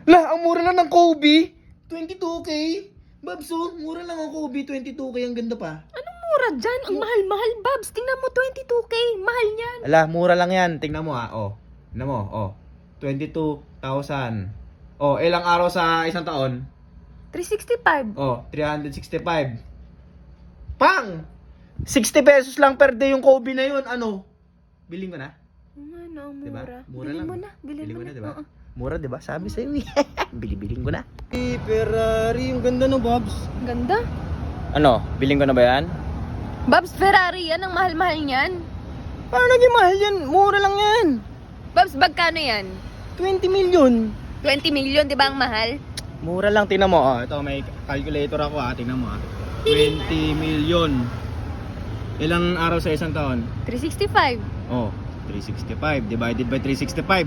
Lah, ang mura lang ng Kobe. 22K. Babs, oh, mura lang ang Kobe. 22K, ang ganda pa. Anong mura dyan? Ang mahal-mahal, Babs. Tingnan mo, 22K. Mahal yan. Ala, mura lang yan. Tingnan mo oh. Tingnan mo, 22,000. Ilang araw sa isang taon? 365. 365. Pang! 60 pesos lang per day yung Kobe na yun. Ano? Biling ko na? Ano, mura. Diba? Mura Bilhin lang. mo na. Bilhin mo na. diba? Oo. Mura, diba? Sabi sa'yo eh. Bili-biling ko na. Ferrari, yung ganda no, Bobs. Ganda. Ano? Biling ko na ba yan? Babs, Ferrari yan. Ang mahal-mahal niyan. Paano naging mahal yan? Mura lang yan. Babs, magkano yan? 20 million. 20 million, di ba ang mahal? Mura lang, tingnan mo. Ito, may calculator ako tingnan mo 20 million. Ilang araw sa isang taon? 365. 365 divided by 365.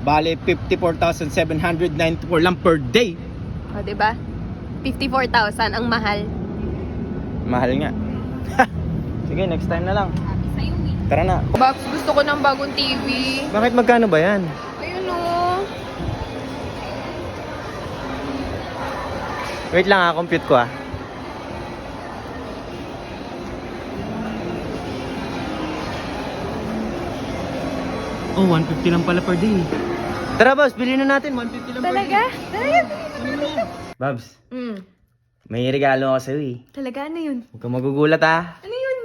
Bale, 54,794 lang per day. O, di ba? 54,000 ang mahal. Mahal nga. Sige, next time na lang. Sabi sa'yo eh. Tara na. Babs, gusto ko ng bagong TV. Bakit magkano ba yan? Ayun o. Wait lang compute ko 150 lang pala per day. Tara, Babs, bilhin na natin. 150 lang Talaga? Talaga? Babs, Mm. may regalo ako sa'yo eh. Talaga? Ano yun? Huwag kang magugulat Ano yun?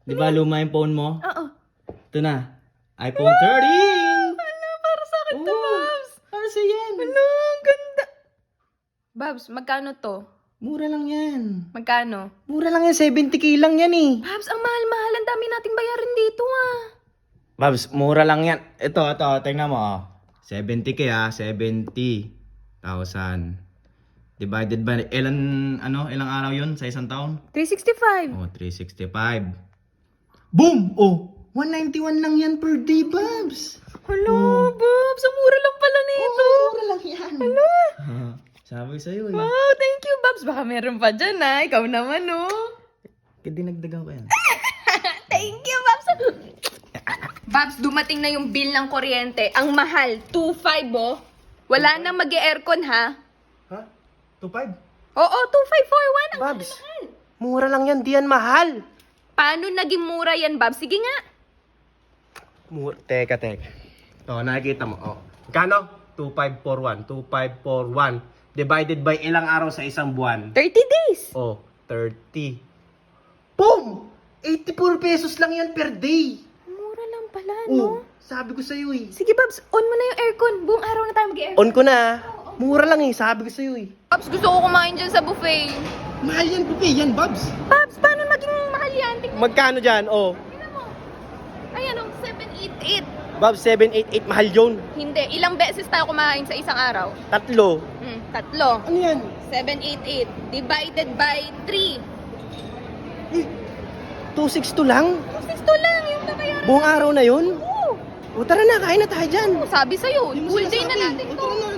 Di ba luma yung phone mo? Oo. Ito na. iPhone 13! Hala, para sa akin to, Babs. Para sa yan. Hala, ang ganda. Babs, magkano to? Mura lang yan. Magkano? Mura lang yan. 70K lang yan eh. Babs, ang mahal-mahal. Ang dami nating bayarin dito ah. Babs, mura lang yan. Ito. Tingnan mo 70K 70,000. Divided by ilang araw yun sa isang taon? 365. 365. Boom! 191 lang yan per day, Babs. Hala, Babs. Ang mura lang pala nito. Mura lang yan. Hala. Sabi ko sa'yo eh. Wow, thank you, Babs. Baka meron pa dyan ah. Ikaw naman oh. Dinagdagan ko yan. Thank you, Babs. Babs, dumating na yung bill ng kuryente. Ang mahal, 2.5 oh. Wala nang mag-e-aircon ha. Ha? 2.5? Oo, 2.541. Ang Babs, mahal. mura lang yan. Di yan mahal. Paano naging mura yan, Babs? Sige nga. Teka. Ito, nakikita mo. Kano? 2541. 2541. Divided by ilang araw sa isang buwan? 30 days. 30. Boom! 84 pesos lang yan per day. Mura lang pala, no? Sabi ko sa'yo eh. Sige, Babs, on mo na yung aircon. Buong araw na tayo mag-aircon. On ko na. Mura lang eh. Sabi ko sa'yo eh. Babs, gusto ko kumain dyan sa buffet. Mahal yan, buffet yan, Babs. Babs, paano maging mahal yan? Tingnan Magkano dyan? mo. Ayan, 788. Babs, 788. Mahal yun. Hindi, ilang beses tayo kumain sa isang araw? 3. Tatlo. Ano yan? 788 divided by 3. 262 lang? 262 lang yung babayaran. Buong araw na yun? Oo. Tara na, kain na tayo dyan. Sabi sa'yo, Hindi mo full day na sinasabi. natin to. Tara na.